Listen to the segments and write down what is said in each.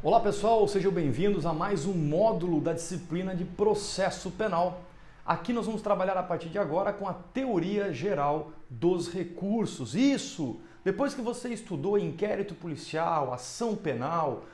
Olá pessoal, sejam bem-vindos a mais um módulo da disciplina de processo penal. Aqui nós vamos trabalhar a partir de agora com a teoria geral dos recursos. Isso, depois que você estudou inquérito policial, ação penal,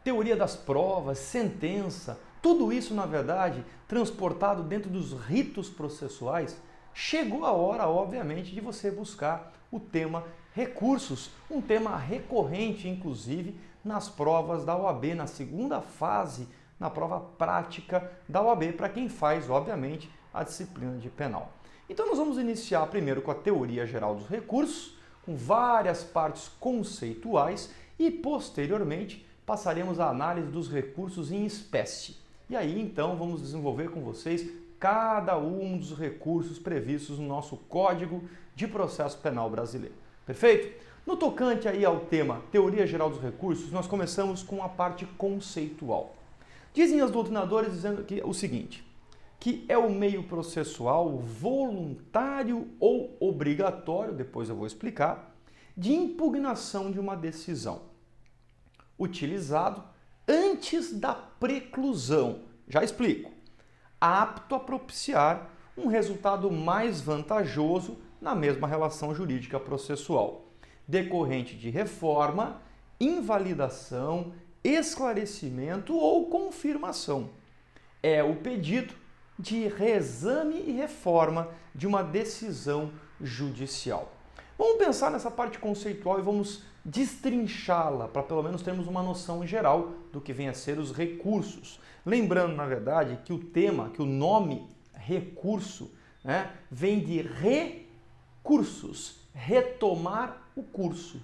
teoria das provas, sentença, tudo isso na verdade transportado dentro dos ritos processuais, chegou a hora, obviamente, de você buscar o tema recursos, um tema recorrente, inclusive, nas provas da OAB, na segunda fase, na prova prática da OAB, para quem faz, obviamente, a disciplina de penal. Então nós vamos iniciar primeiro com a teoria geral dos recursos, com várias partes conceituais e, posteriormente, passaremos à análise dos recursos em espécie. E aí, então, vamos desenvolver com vocês cada um dos recursos previstos no nosso Código de Processo Penal brasileiro. Perfeito? No tocante aí ao tema Teoria Geral dos Recursos, nós começamos com a parte conceitual. Dizem os doutrinadores dizendo que o seguinte, que é o meio processual voluntário ou obrigatório, depois eu vou explicar, de impugnação de uma decisão, utilizado antes da preclusão. Já explico. Apto a propiciar um resultado mais vantajoso na mesma relação jurídica processual, decorrente de reforma, invalidação, esclarecimento ou confirmação. É o pedido de reexame e reforma de uma decisão judicial. Vamos pensar nessa parte conceitual e vamos destrinchá-la para pelo menos termos uma noção geral do que vem a ser os recursos. Lembrando, na verdade, que o nome recurso, vem de recursos, retomar o curso.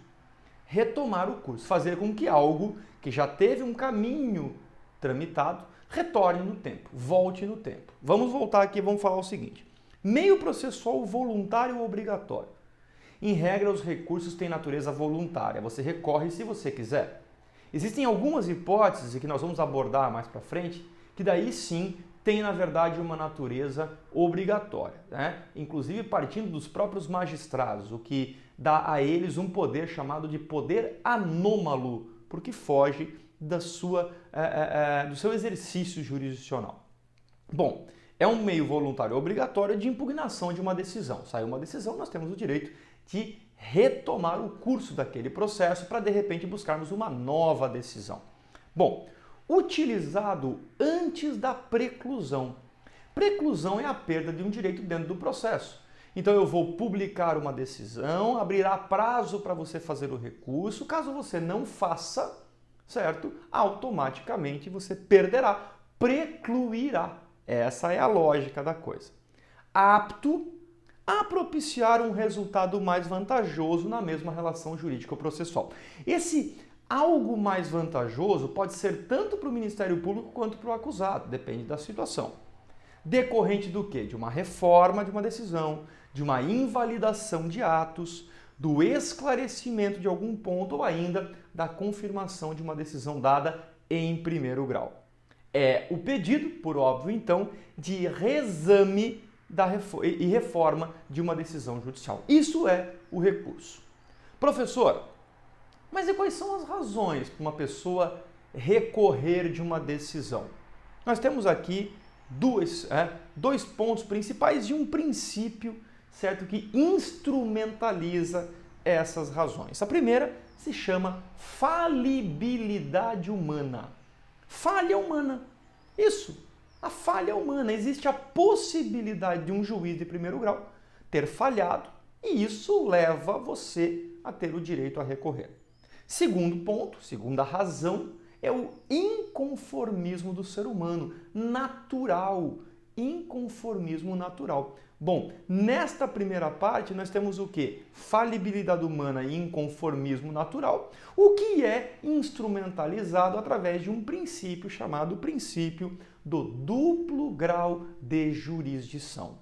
Retomar o curso, fazer com que algo que já teve um caminho tramitado retorne no tempo, volte no tempo. Vamos voltar aqui e vamos falar o seguinte. Meio processual voluntário ou obrigatório. Em regra, os recursos têm natureza voluntária, você recorre se você quiser. Existem algumas hipóteses que nós vamos abordar mais para frente, que daí sim tem, na verdade, uma natureza obrigatória, inclusive partindo dos próprios magistrados, o que dá a eles um poder chamado de poder anômalo, porque foge do seu exercício jurisdicional. Bom, é um meio voluntário obrigatório de impugnação de uma decisão. Saiu uma decisão, nós temos o direito de retomar o curso daquele processo para, de repente, buscarmos uma nova decisão. Bom, utilizado antes da preclusão. Preclusão é a perda de um direito dentro do processo. Então eu vou publicar uma decisão, abrirá prazo para você fazer o recurso. Caso você não faça, certo? Automaticamente você perderá, precluirá. Essa é a lógica da coisa. Apto a propiciar um resultado mais vantajoso na mesma relação jurídico-processual. Esse algo mais vantajoso pode ser tanto para o Ministério Público quanto para o acusado, depende da situação. Decorrente do quê? De uma reforma de uma decisão, de uma invalidação de atos, do esclarecimento de algum ponto ou ainda da confirmação de uma decisão dada em primeiro grau. É o pedido, por óbvio então, de reexame e reforma de uma decisão judicial. Isso é o recurso. Professor, mas e quais são as razões para uma pessoa recorrer de uma decisão? Nós temos aqui dois pontos principais e um princípio, certo, que instrumentaliza essas razões. A primeira se chama falibilidade humana. Falha humana. Isso. A falha humana. Existe a possibilidade de um juiz de primeiro grau ter falhado e isso leva você a ter o direito a recorrer. Segundo ponto, segunda razão, é o inconformismo do ser humano, natural. Inconformismo natural. Bom, nesta primeira parte nós temos o quê? Falibilidade humana e inconformismo natural, o que é instrumentalizado através de um princípio chamado princípio do duplo grau de jurisdição.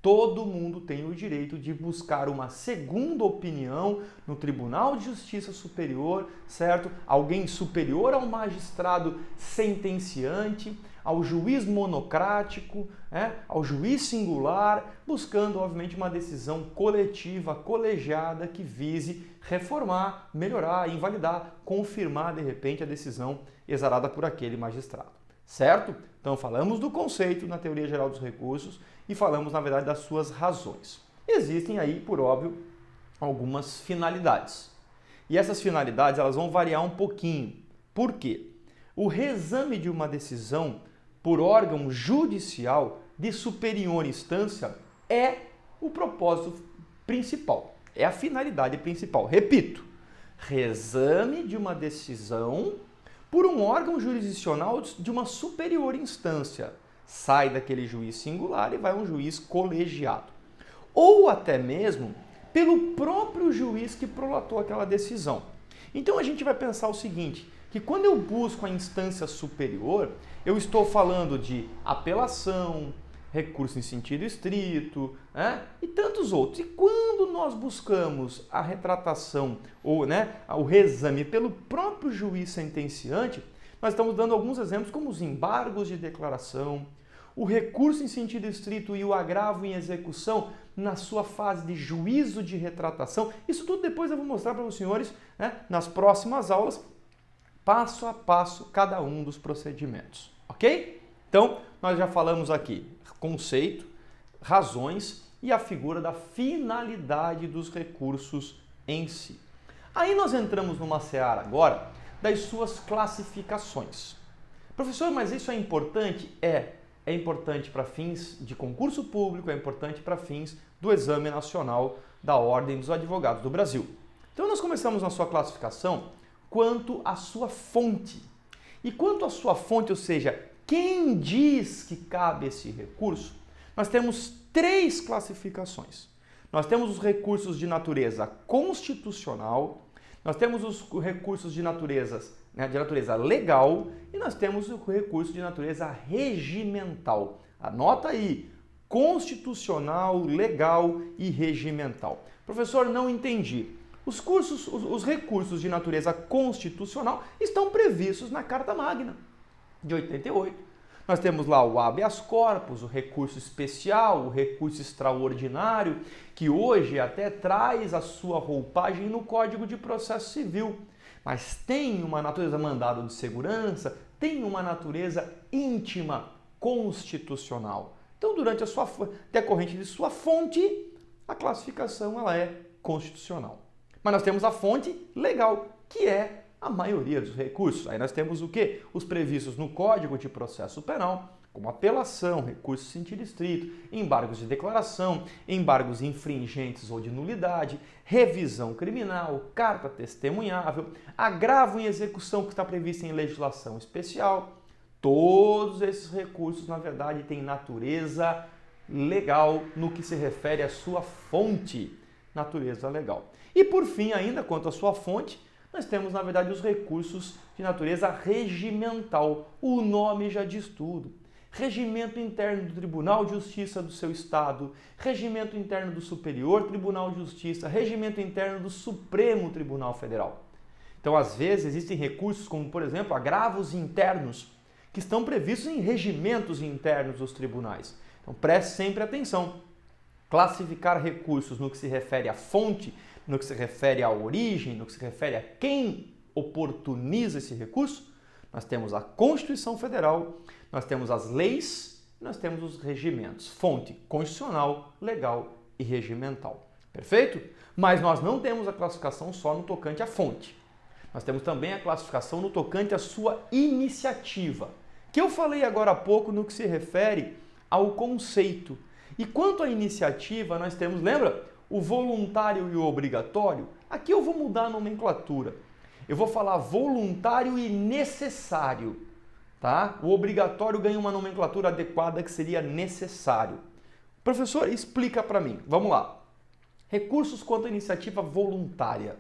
Todo mundo tem o direito de buscar uma segunda opinião no Tribunal de Justiça Superior, certo? Alguém superior ao magistrado sentenciante, ao juiz monocrático, ao juiz singular, buscando, obviamente, uma decisão coletiva, colegiada, que vise reformar, melhorar, invalidar, confirmar, de repente, a decisão exarada por aquele magistrado. Certo? Então, falamos do conceito na teoria geral dos recursos e falamos, na verdade, das suas razões. Existem aí, por óbvio, algumas finalidades. E essas finalidades elas vão variar um pouquinho. Por quê? O reexame de uma decisão por órgão judicial de superior instância é o propósito principal, é a finalidade principal. Repito, reexame de uma decisão por um órgão jurisdicional de uma superior instância. Sai daquele juiz singular e vai a um juiz colegiado. Ou até mesmo pelo próprio juiz que prolatou aquela decisão. Então a gente vai pensar o seguinte, que quando eu busco a instância superior, eu estou falando de apelação, recurso em sentido estrito, e tantos outros. E quando nós buscamos a retratação ou o reexame pelo próprio juiz sentenciante, nós estamos dando alguns exemplos como os embargos de declaração, o recurso em sentido estrito e o agravo em execução na sua fase de juízo de retratação. Isso tudo depois eu vou mostrar para os senhores nas próximas aulas, passo a passo, cada um dos procedimentos, ok? Então, nós já falamos aqui conceito, razões e a figura da finalidade dos recursos em si. Aí nós entramos numa seara agora das suas classificações. Professor, mas isso é importante? É importante para fins de concurso público, é importante para fins do Exame Nacional da Ordem dos Advogados do Brasil. Então nós começamos na sua classificação quanto à sua fonte. E quanto à sua fonte, ou seja, quem diz que cabe esse recurso, nós temos 3 classificações. Nós temos os recursos de natureza constitucional, nós temos os recursos de natureza legal e nós temos o recurso de natureza regimental. Anota aí, constitucional, legal e regimental. Professor, não entendi. Os recursos de natureza constitucional estão previstos na Carta Magna de 88. Nós temos lá o habeas corpus, o recurso especial, o recurso extraordinário, que hoje até traz a sua roupagem no Código de Processo Civil. Mas tem uma natureza mandado de segurança, tem uma natureza íntima constitucional. Então, durante a sua decorrente de sua fonte, a classificação ela é constitucional. Mas nós temos a fonte legal, que é a maioria dos recursos. Aí nós temos o quê? Os previstos no Código de Processo Penal, como apelação, recurso em sentido estrito, embargos de declaração, embargos infringentes ou de nulidade, revisão criminal, carta testemunhável, agravo em execução que está previsto em legislação especial. Todos esses recursos, na verdade, têm natureza legal no que se refere à sua fonte, natureza legal. E por fim, ainda quanto à sua fonte, nós temos, na verdade, os recursos de natureza regimental. O nome já diz tudo. Regimento interno do Tribunal de Justiça do seu estado, regimento interno do Superior Tribunal de Justiça, regimento interno do Supremo Tribunal Federal. Então, às vezes, existem recursos como, por exemplo, agravos internos, que estão previstos em regimentos internos dos tribunais. Então, preste sempre atenção. Classificar recursos no que se refere à fonte, no que se refere à origem, no que se refere a quem oportuniza esse recurso, nós temos a Constituição Federal, nós temos as leis, nós temos os regimentos. Fonte constitucional, legal e regimental. Perfeito? Mas nós não temos a classificação só no tocante à fonte. Nós temos também a classificação no tocante à sua iniciativa, que eu falei agora há pouco no que se refere ao conceito. E quanto à iniciativa, nós temos, lembra? O voluntário e o obrigatório. Aqui eu vou mudar a nomenclatura. Eu vou falar voluntário e necessário, tá? O obrigatório ganha uma nomenclatura adequada que seria necessário. Professor, explica para mim. Vamos lá. Recursos quanto à iniciativa voluntária,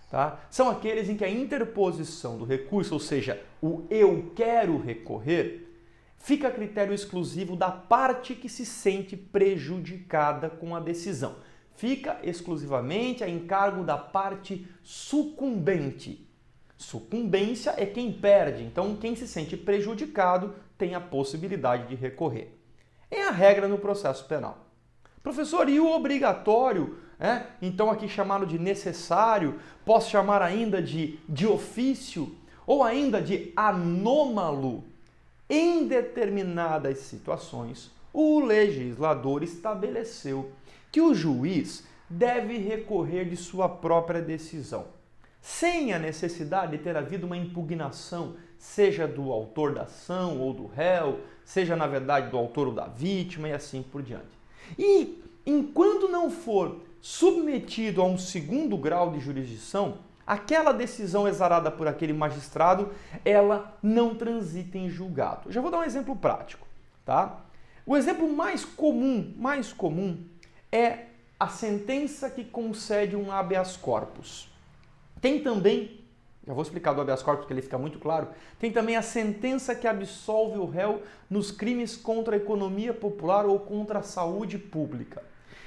tá? São aqueles em que a interposição do recurso, ou seja, o eu quero recorrer, fica a critério exclusivo da parte que se sente prejudicada com a decisão. Fica exclusivamente a encargo da parte sucumbente. Sucumbência é quem perde, então quem se sente prejudicado tem a possibilidade de recorrer. É a regra no processo penal. Professor, e o obrigatório? Então aqui chamado de necessário, posso chamar ainda de ofício ou ainda de anômalo? Em determinadas situações, o legislador estabeleceu que o juiz deve recorrer de sua própria decisão, sem a necessidade de ter havido uma impugnação, seja do autor da ação ou do réu, seja na verdade do autor ou da vítima e assim por diante. E enquanto não for submetido a um segundo grau de jurisdição, aquela decisão exarada por aquele magistrado, ela não transita em julgado. Eu já vou dar um exemplo prático, tá? O exemplo mais comum é a sentença que concede um habeas corpus. Tem também, já vou explicar do habeas corpus porque ele fica muito claro, tem também a sentença que absolve o réu nos crimes contra a economia popular ou contra a saúde pública.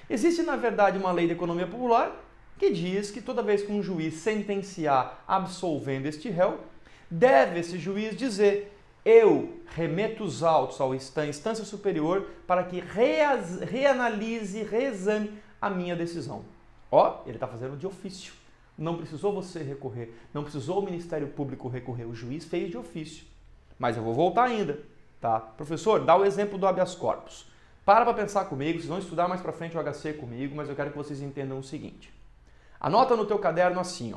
Existe, na verdade, uma lei da economia popular que diz que toda vez que um juiz sentenciar absolvendo este réu, deve esse juiz dizer: eu remeto os autos à instância superior para que reanalise, reexame a minha decisão. Ele está fazendo de ofício. Não precisou você recorrer, não precisou o Ministério Público recorrer, o juiz fez de ofício. Mas eu vou voltar ainda, tá? Professor, dá o exemplo do habeas corpus. Para pensar comigo, vocês vão estudar mais para frente o HC comigo, mas eu quero que vocês entendam o seguinte. Anota no teu caderno assim,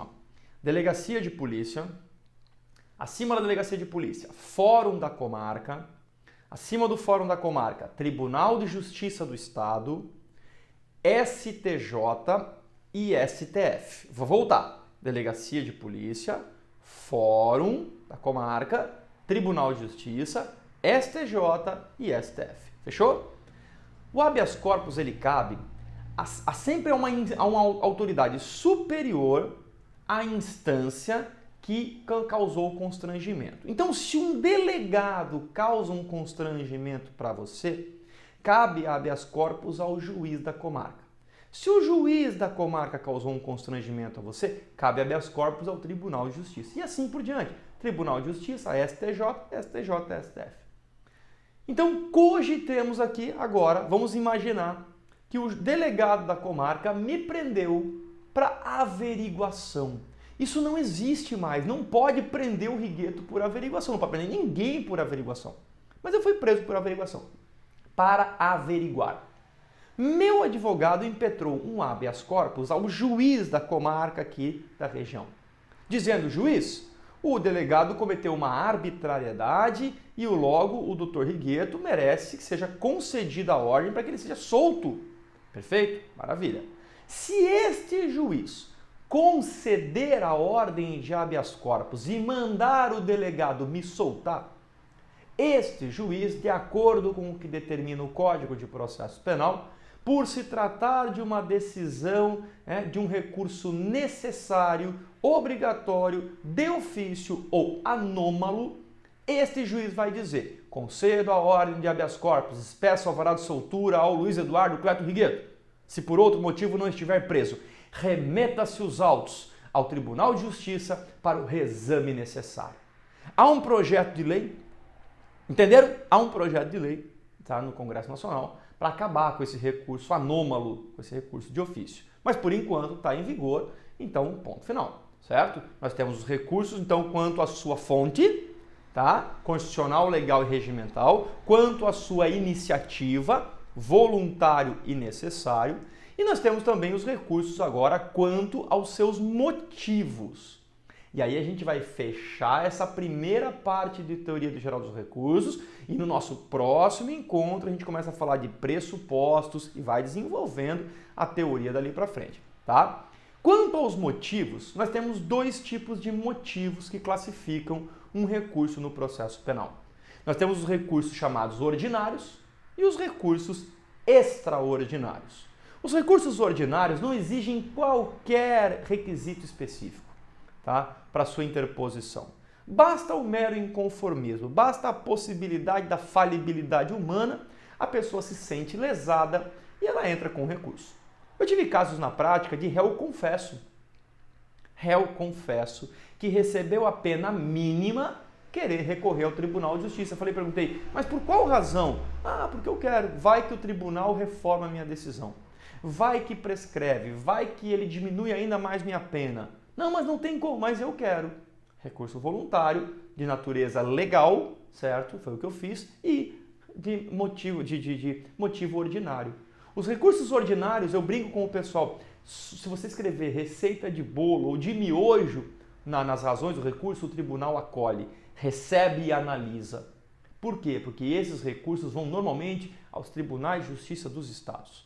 Delegacia de Polícia, acima da Delegacia de Polícia, Fórum da Comarca, acima do Fórum da Comarca, Tribunal de Justiça do Estado, STJ e STF. Vou voltar. Delegacia de Polícia, Fórum da Comarca, Tribunal de Justiça, STJ e STF. Fechou? O habeas corpus, ele cabe sempre a uma autoridade superior à instância que causou o constrangimento. Então, se um delegado causa um constrangimento para você, cabe habeas corpus ao juiz da comarca. Se o juiz da comarca causou um constrangimento a você, cabe habeas corpus ao Tribunal de Justiça. E assim por diante. Tribunal de Justiça, STJ, STJ, STF. Então, cogitemos aqui agora, vamos imaginar que o delegado da comarca me prendeu para averiguação. Isso não existe mais, não pode prender o Rigueto por averiguação, não pode prender ninguém por averiguação. Mas eu fui preso por averiguação, para averiguar. Meu advogado impetrou um habeas corpus ao juiz da comarca aqui da região, dizendo: juiz, o delegado cometeu uma arbitrariedade e logo o doutor Rigueto merece que seja concedida a ordem para que ele seja solto. Perfeito? Maravilha. Se este juiz conceder a ordem de habeas corpus e mandar o delegado me soltar, este juiz, de acordo com o que determina o Código de Processo Penal, por se tratar de uma decisão, de um recurso necessário, obrigatório, de ofício ou anômalo, este juiz vai dizer: concedo a ordem de habeas corpus, expresso alvará de soltura ao Luiz Eduardo Cleto Rigueto. Se por outro motivo não estiver preso, remeta-se os autos ao Tribunal de Justiça para o reexame necessário. Há um projeto de lei, entenderam? Há um projeto de lei, tá, no Congresso Nacional, para acabar com esse recurso anômalo, com esse recurso de ofício. Mas por enquanto está em vigor, então ponto final, certo? Nós temos os recursos, então, quanto à sua fonte, tá, constitucional, legal e regimental, quanto à sua iniciativa, voluntário e necessário, e nós temos também os recursos agora quanto aos seus motivos. E aí a gente vai fechar essa primeira parte de teoria do geral dos recursos e no nosso próximo encontro a gente começa a falar de pressupostos e vai desenvolvendo a teoria dali para frente, tá? Quanto aos motivos, nós temos dois tipos de motivos que classificam um recurso no processo penal. Nós temos os recursos chamados ordinários e os recursos extraordinários. Os recursos ordinários não exigem qualquer requisito específico, tá, para sua interposição. Basta o mero inconformismo, basta a possibilidade da falibilidade humana, a pessoa se sente lesada e ela entra com recurso. Eu tive casos na prática de réu confesso. réu confesso que recebeu a pena mínima querer recorrer ao Tribunal de Justiça. Perguntei, mas por qual razão? Ah, porque eu quero. Vai que o tribunal reforma a minha decisão. Vai que prescreve, vai que ele diminui ainda mais minha pena. Não, mas não tem como, mas eu quero. Recurso voluntário, de natureza legal, certo? Foi o que eu fiz, e de motivo ordinário. Os recursos ordinários, eu brinco com o pessoal, se você escrever receita de bolo ou de miojo nas razões do recurso, o tribunal acolhe, recebe e analisa. Por quê? Porque esses recursos vão normalmente aos tribunais de justiça dos estados.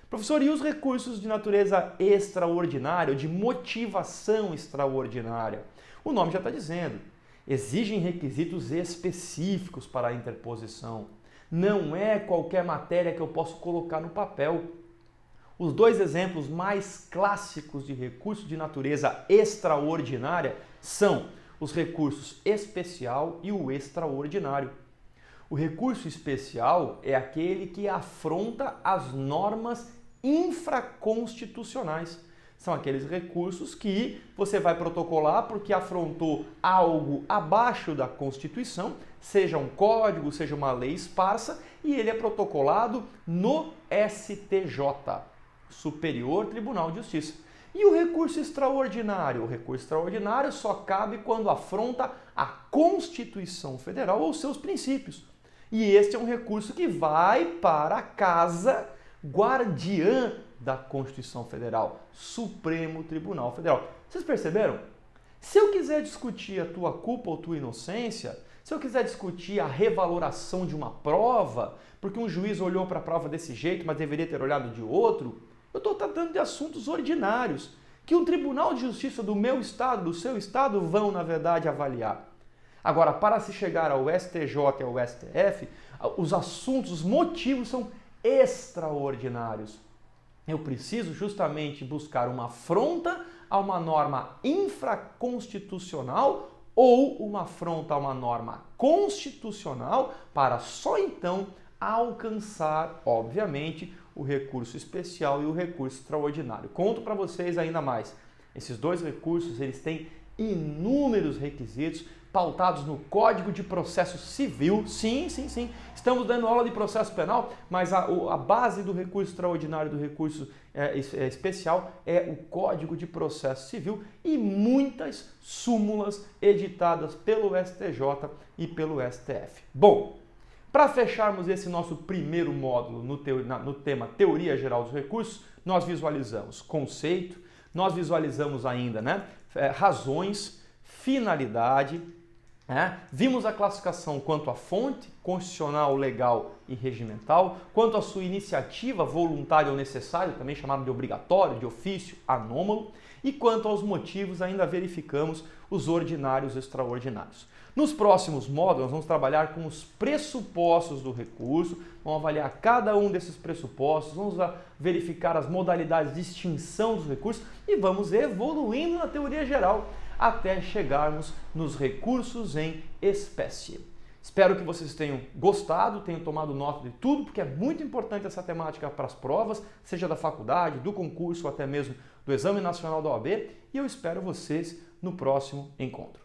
Professor, e os recursos de natureza extraordinária, ou de motivação extraordinária? O nome já está dizendo, exigem requisitos específicos para a interposição. Não é qualquer matéria que eu posso colocar no papel. Os dois exemplos mais clássicos de recurso de natureza extraordinária são os recursos especial e o extraordinário. O recurso especial é aquele que afronta as normas infraconstitucionais. São aqueles recursos que você vai protocolar porque afrontou algo abaixo da Constituição, seja um código, seja uma lei esparsa, e ele é protocolado no STJ, Superior Tribunal de Justiça. E o recurso extraordinário? O recurso extraordinário só cabe quando afronta a Constituição Federal ou seus princípios. E este é um recurso que vai para a casa guardiã da Constituição Federal, Supremo Tribunal Federal. Vocês perceberam? Se eu quiser discutir a tua culpa ou tua inocência, se eu quiser discutir a revaloração de uma prova, porque um juiz olhou para a prova desse jeito, mas deveria ter olhado de outro, eu estou tratando de assuntos ordinários, que o Tribunal de Justiça do meu estado, do seu estado, vão, na verdade, avaliar. Agora, para se chegar ao STJ e ao STF, os assuntos, os motivos são extraordinários. Eu preciso justamente buscar uma afronta a uma norma infraconstitucional ou uma afronta a uma norma constitucional para só então alcançar, obviamente, o recurso especial e o recurso extraordinário. Conto para vocês ainda mais. Esses dois recursos, eles têm inúmeros requisitos pautados no Código de Processo Civil. Sim. Estamos dando aula de processo penal, mas a base do recurso extraordinário e do recurso especial é o Código de Processo Civil e muitas súmulas editadas pelo STJ e pelo STF. Bom, para fecharmos esse nosso primeiro módulo no tema Teoria Geral dos Recursos, nós visualizamos conceito, nós visualizamos ainda razões, finalidade, vimos a classificação quanto à fonte constitucional, legal e regimental, quanto à sua iniciativa voluntária ou necessária, também chamado de obrigatório, de ofício, anômalo, e quanto aos motivos ainda verificamos os ordinários e extraordinários. Nos próximos módulos, nós vamos trabalhar com os pressupostos do recurso, vamos avaliar cada um desses pressupostos, vamos verificar as modalidades de extinção dos recursos e vamos evoluindo na teoria geral até chegarmos nos recursos em espécie. Espero que vocês tenham gostado, tenham tomado nota de tudo, porque é muito importante essa temática para as provas, seja da faculdade, do concurso ou até mesmo do Exame Nacional da OAB, e eu espero vocês no próximo encontro.